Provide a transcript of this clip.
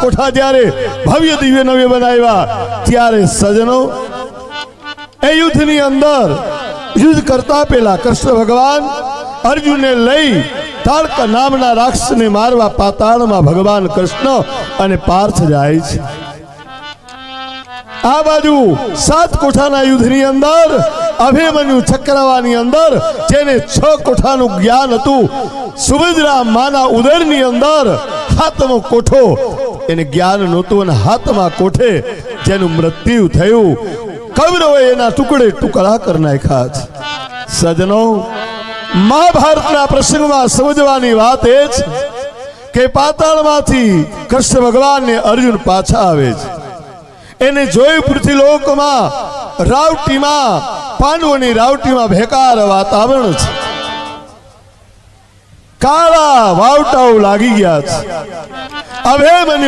कोठा त्यारे भव्य दिव्य नव्य बनाव्या त्यारे सजनो ए युद्धनी अंदर युद्ध करता पेला कृष्ण भगवान अर्जुन ने लई ताड़का नामना राक्षस ने मारवा पाताल में भगवान कृष्ण अने पार्थ जाय छे। आ बाजू 7 कोठाना युद्धनी अंदर अभिमन्यु चक्रवानी अंदर जेने 6 कोठानु ज्ञान हतुं सुभद्रा माना उदरनी अंदर 7मो कोठो एने ज्ञान नहोतुं अने 7मा कोठे जेनु मृत्यु थयुं कौरवोए एना टुकड़े टुकड़ा कर नाख्या छे। सजनो महाभारतना प्रसंगमां समजवानी वात ए छे के पाताळमांथी कृष्ण भगवान ने अर्जुन पाछा आवे छे एने जोई पृथ्वीलोक में रावटी में पांडवोनी रावटी में बेकार वातावरण छे काळा वावटाओ लागी गया छे। अभिमन्यु